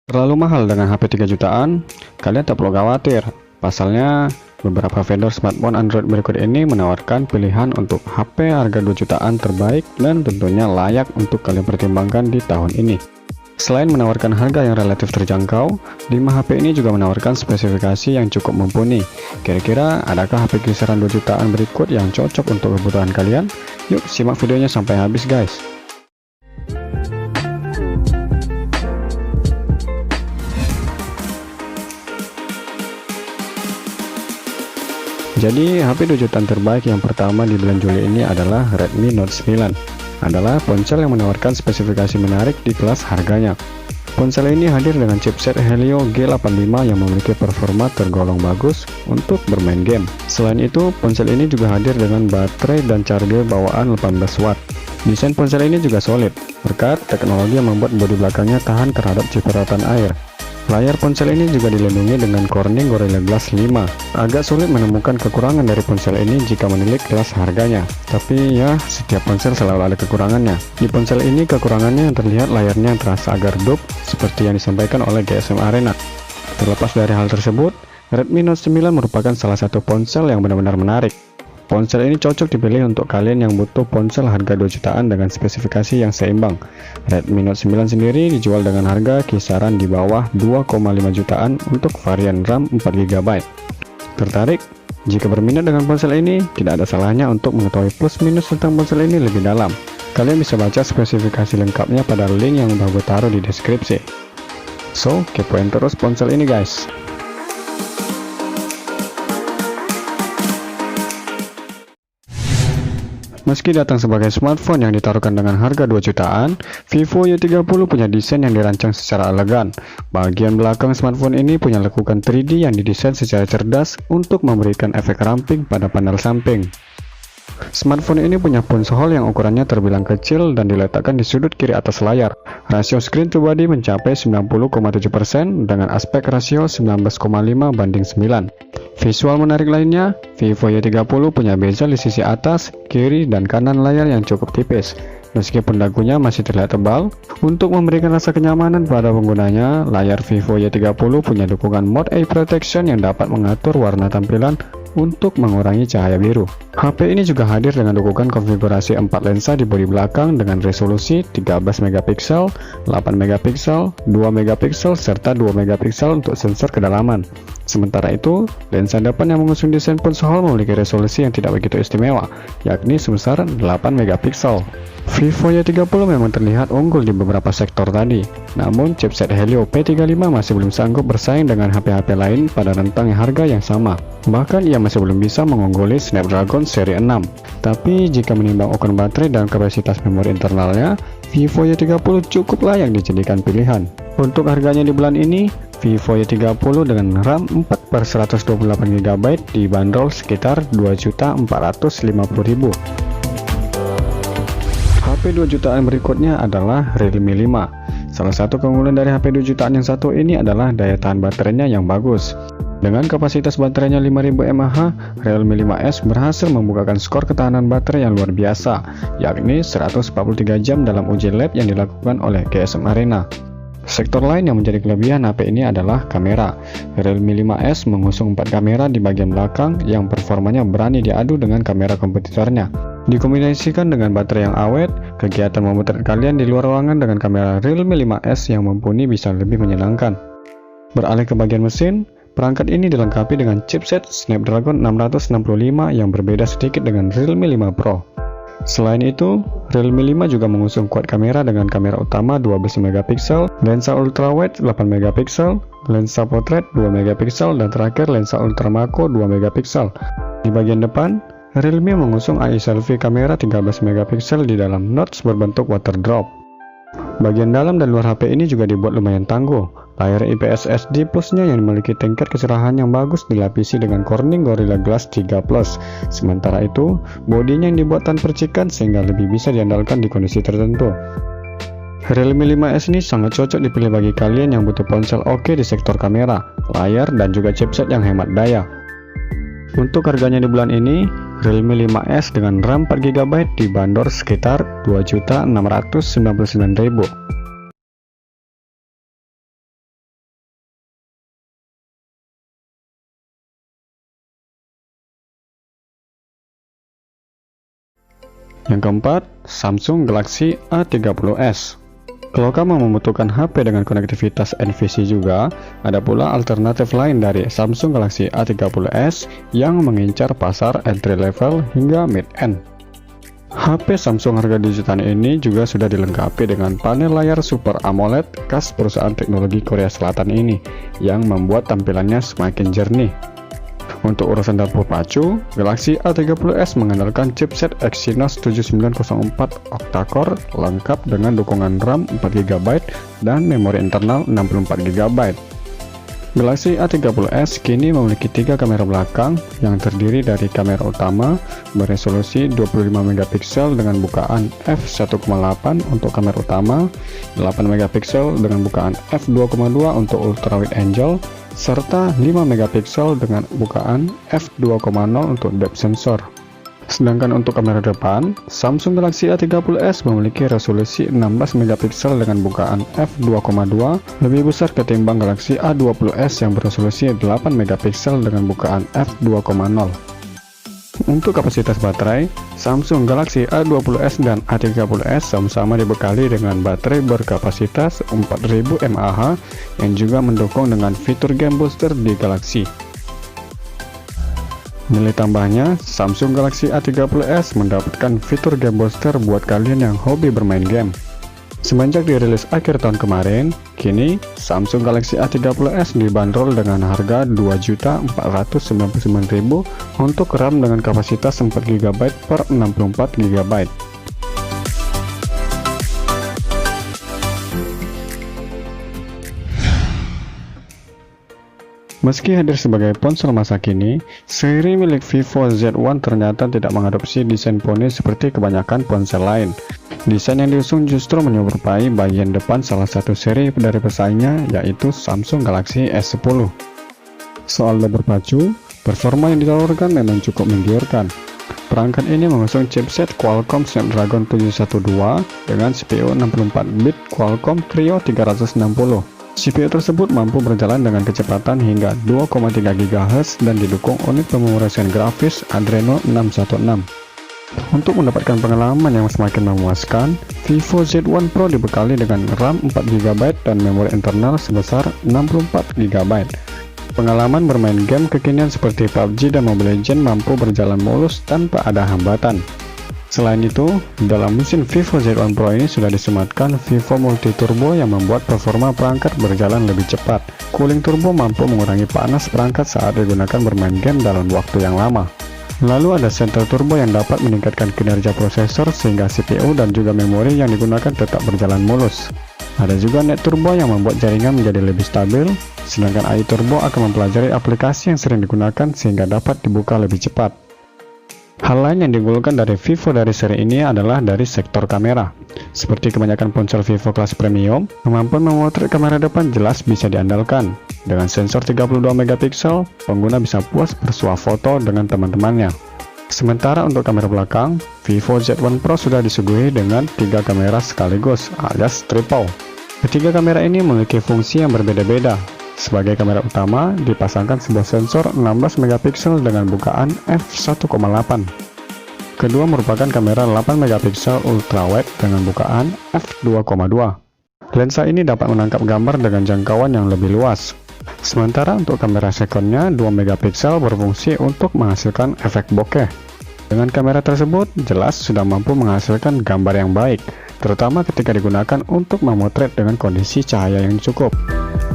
Terlalu mahal dengan HP 3 jutaan? Kalian tak perlu khawatir. Pasalnya, beberapa vendor smartphone Android berikut ini menawarkan pilihan untuk HP harga 2 jutaan terbaik dan tentunya layak untuk kalian pertimbangkan di tahun ini. Selain menawarkan harga yang relatif terjangkau, 5 HP ini juga menawarkan spesifikasi yang cukup mumpuni. Kira-kira adakah HP kisaran 2 jutaan berikut yang cocok untuk kebutuhan kalian? Yuk simak videonya sampai habis guys. Jadi HP 2 jutaan terbaik yang pertama di bulan Juli ini adalah Redmi Note 9. Adalah ponsel yang menawarkan spesifikasi menarik di kelas harganya. Ponsel ini hadir dengan chipset Helio G85 yang memiliki performa tergolong bagus untuk bermain game. Selain itu, ponsel ini juga hadir dengan baterai dan charger bawaan 18 watt. Desain ponsel ini juga solid, berkat teknologi yang membuat bodi belakangnya tahan terhadap cipratan air. Layar ponsel ini juga dilindungi dengan Corning Gorilla Glass 5. Agak sulit menemukan kekurangan dari ponsel ini jika menilik kelas harganya. Tapi ya, setiap ponsel selalu ada kekurangannya. Di ponsel ini kekurangannya yang terlihat layarnya yang terasa agak redup, seperti yang disampaikan oleh GSM Arena. Terlepas dari hal tersebut, Redmi Note 9 merupakan salah satu ponsel yang benar-benar menarik. Ponsel ini cocok dipilih untuk kalian yang butuh ponsel harga 2 jutaan dengan spesifikasi yang seimbang. Redmi Note 9 sendiri dijual dengan harga kisaran di bawah 2,5 jutaan untuk varian RAM 4GB. Tertarik? Jika berminat dengan ponsel ini, tidak ada salahnya untuk mengetahui plus minus tentang ponsel ini lebih dalam. Kalian bisa baca spesifikasi lengkapnya pada link yang udah gue taruh di deskripsi. So, kepoin terus ponsel ini guys. Meski datang sebagai smartphone yang ditaruhkan dengan harga 2 jutaan, Vivo Y30 punya desain yang dirancang secara elegan. Bagian belakang smartphone ini punya lekukan 3D yang didesain secara cerdas untuk memberikan efek ramping pada panel samping. Smartphone ini punya punch hole yang ukurannya terbilang kecil dan diletakkan di sudut kiri atas layar. Rasio screen to body mencapai 90,7% dengan aspek rasio 19,5:9. Visual menarik lainnya, Vivo Y30 punya bezel di sisi atas, kiri, dan kanan layar yang cukup tipis. Meskipun dagunya masih terlihat tebal, untuk memberikan rasa kenyamanan pada penggunanya, layar Vivo Y30 punya dukungan mode eye protection yang dapat mengatur warna tampilan untuk mengurangi cahaya biru. HP ini juga hadir dengan dukungan konfigurasi 4 lensa di bodi belakang dengan resolusi 13 megapiksel, 8 megapiksel, 2 megapiksel, serta 2 megapiksel untuk sensor kedalaman. Sementara itu, lensa depan yang mengusung desain punch hole memiliki resolusi yang tidak begitu istimewa, yakni sebesar 8 megapiksel. Vivo Y30 memang terlihat unggul di beberapa sektor tadi, namun chipset Helio P35 masih belum sanggup bersaing dengan HP-HP lain pada rentang harga yang sama. Bahkan ia masih belum bisa mengungguli Snapdragon seri 6. Tapi jika menimbang ukuran baterai dan kapasitas memori internalnya, Vivo Y30 cukup layak dijadikan pilihan. Untuk harganya di bulan ini, Vivo Y30 dengan RAM 4/128GB dibanderol sekitar 2.450.000. HP 2 jutaan berikutnya adalah Realme 5. Salah satu keunggulan dari HP 2 jutaan yang satu ini adalah daya tahan baterainya yang bagus. Dengan kapasitas baterainya 5000 mAh, Realme 5S berhasil membukakan skor ketahanan baterai yang luar biasa, yakni 143 jam dalam uji lab yang dilakukan oleh GSM Arena. Sektor lain yang menjadi kelebihan HP ini adalah kamera. Realme 5S mengusung 4 kamera di bagian belakang yang performanya berani diadu dengan kamera kompetitornya. Dikombinasikan dengan baterai yang awet, kegiatan memotret kalian di luar ruangan dengan kamera Realme 5S yang mumpuni bisa lebih menyenangkan. Beralih ke bagian mesin, perangkat ini dilengkapi dengan chipset Snapdragon 665 yang berbeda sedikit dengan Realme 5 Pro. Selain itu, Realme 5 juga mengusung quad kamera dengan kamera utama 12 megapiksel, lensa ultrawide 8 megapiksel, lensa potret 2 megapiksel, dan terakhir lensa ultra macro 2 megapiksel. Di bagian depan, Realme mengusung AI selfie kamera 13 megapiksel di dalam notch berbentuk water drop. Bagian dalam dan luar HP ini juga dibuat lumayan tangguh. Layar IPS SD Plus-nya yang memiliki tingkat kecerahan yang bagus dilapisi dengan Corning Gorilla Glass 3 Plus. Sementara itu, bodinya yang dibuat tanpa percikan sehingga lebih bisa diandalkan di kondisi tertentu. Realme 5S ini sangat cocok dipilih bagi kalian yang butuh ponsel oke di sektor kamera, layar, dan juga chipset yang hemat daya. Untuk harganya di bulan ini, Realme 5S dengan RAM 4GB dibanderol sekitar 2.699.000. Yang keempat, Samsung Galaxy A30s. Kalau kamu membutuhkan HP dengan konektivitas NFC juga, ada pula alternatif lain dari Samsung Galaxy A30s yang mengincar pasar entry level hingga mid-end. HP Samsung harga dijutaan ini juga sudah dilengkapi dengan panel layar Super AMOLED khas perusahaan teknologi Korea Selatan ini, yang membuat tampilannya semakin jernih. Untuk urusan dapur pacu, Galaxy A30s mengandalkan chipset Exynos 7904 octa-core lengkap dengan dukungan RAM 4GB dan memori internal 64GB. Galaxy A30s kini memiliki 3 kamera belakang yang terdiri dari kamera utama beresolusi 25MP dengan bukaan f1.8 untuk kamera utama, 8MP dengan bukaan f2.2 untuk ultrawide angle, serta 5MP dengan bukaan f2.0 untuk depth sensor. Sedangkan untuk kamera depan, Samsung Galaxy A30s memiliki resolusi 16MP dengan bukaan f2.2 lebih besar ketimbang Galaxy A20s yang beresolusi 8MP dengan bukaan f2.0. Untuk kapasitas baterai, Samsung Galaxy A20s dan A30s sama-sama dibekali dengan baterai berkapasitas 4000 mAh yang juga mendukung dengan fitur game booster di Galaxy. Nilai tambahnya, Samsung Galaxy A30s mendapatkan fitur game booster buat kalian yang hobi bermain game. Semenjak dirilis akhir tahun kemarin, kini Samsung Galaxy A30s dibanderol dengan harga Rp2.499.000 untuk RAM dengan kapasitas 4GB per 64GB. Meski hadir sebagai ponsel masa kini, seri milik Vivo Z1 ternyata tidak mengadopsi desain poni seperti kebanyakan ponsel lain. Desain yang diusung justru menyerupai bagian depan salah satu seri dari pesaingnya, yaitu Samsung Galaxy S10. Soal dapur pacu, performa yang ditawarkan memang cukup menggiurkan. Perangkat ini mengusung chipset Qualcomm Snapdragon 712 dengan CPU 64-bit Qualcomm Creo 360. CPU tersebut mampu berjalan dengan kecepatan hingga 2,3 GHz dan didukung unit pemrosesan grafis Adreno 616. Untuk mendapatkan pengalaman yang semakin memuaskan, Vivo Z1 Pro dibekali dengan RAM 4GB dan memori internal sebesar 64GB. Pengalaman bermain game kekinian seperti PUBG dan Mobile Legends mampu berjalan mulus tanpa ada hambatan. Selain itu, dalam mesin Vivo Z1 Pro ini sudah disematkan Vivo Multi Turbo yang membuat performa perangkat berjalan lebih cepat. Cooling turbo mampu mengurangi panas perangkat saat digunakan bermain game dalam waktu yang lama. Lalu ada Center Turbo yang dapat meningkatkan kinerja prosesor sehingga CPU dan juga memori yang digunakan tetap berjalan mulus. Ada juga Net Turbo yang membuat jaringan menjadi lebih stabil, sedangkan AI Turbo akan mempelajari aplikasi yang sering digunakan sehingga dapat dibuka lebih cepat. Hal lain yang diunggulkan dari Vivo dari seri ini adalah dari sektor kamera. Seperti kebanyakan ponsel Vivo kelas premium, kemampuan memotret kamera depan jelas bisa diandalkan. Dengan sensor 32MP, pengguna bisa puas bersuah foto dengan teman-temannya. Sementara untuk kamera belakang, Vivo Z1 Pro sudah disuguhi dengan 3 kamera sekaligus alias triple. Ketiga kamera ini memiliki fungsi yang berbeda-beda. Sebagai kamera utama, dipasangkan sebuah sensor 16MP dengan bukaan f1.8. Kedua merupakan kamera 8MP ultrawide dengan bukaan f2.2. Lensa ini dapat menangkap gambar dengan jangkauan yang lebih luas. Sementara untuk kamera secondnya 2MP berfungsi untuk menghasilkan efek bokeh. Dengan kamera tersebut, jelas sudah mampu menghasilkan gambar yang baik, terutama ketika digunakan untuk memotret dengan kondisi cahaya yang cukup.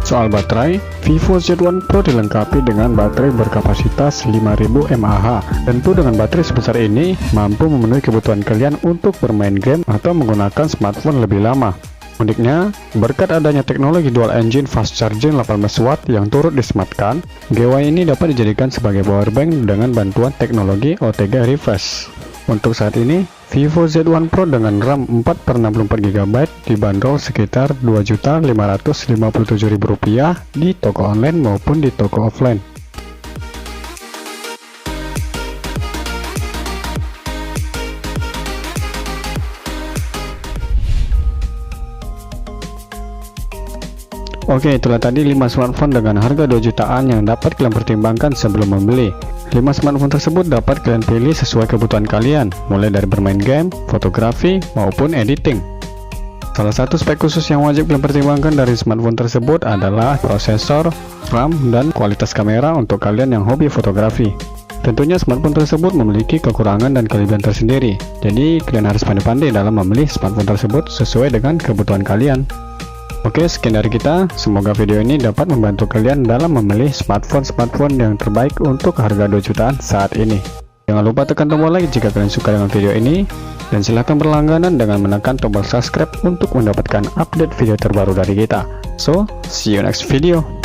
Soal baterai, Vivo Z1 Pro dilengkapi dengan baterai berkapasitas 5000 mAh. Tentu dengan baterai sebesar ini, mampu memenuhi kebutuhan kalian untuk bermain game atau menggunakan smartphone lebih lama. Uniknya, berkat adanya teknologi dual engine fast charging 18W yang turut disematkan, GW ini dapat dijadikan sebagai powerbank dengan bantuan teknologi OTG refresh. Untuk saat ini, Vivo Z1 Pro dengan RAM 4/64GB dibanderol sekitar Rp2.557.000 di toko online maupun di toko offline. Oke, itulah tadi 5 smartphone dengan harga 2 jutaan yang dapat kalian pertimbangkan sebelum membeli. 5 smartphone tersebut dapat kalian pilih sesuai kebutuhan kalian, mulai dari bermain game, fotografi, maupun editing. Salah satu spek khusus yang wajib kalian pertimbangkan dari smartphone tersebut adalah prosesor, RAM, dan kualitas kamera untuk kalian yang hobi fotografi. Tentunya smartphone tersebut memiliki kekurangan dan kelebihan tersendiri, jadi kalian harus pandai-pandai dalam memilih smartphone tersebut sesuai dengan kebutuhan kalian. Oke, sekian dari kita. Semoga video ini dapat membantu kalian dalam memilih smartphone yang terbaik untuk harga 2 jutaan saat ini. Jangan lupa tekan tombol like jika kalian suka dengan video ini, dan silahkan berlangganan dengan menekan tombol subscribe untuk mendapatkan update video terbaru dari kita. So, see you next video.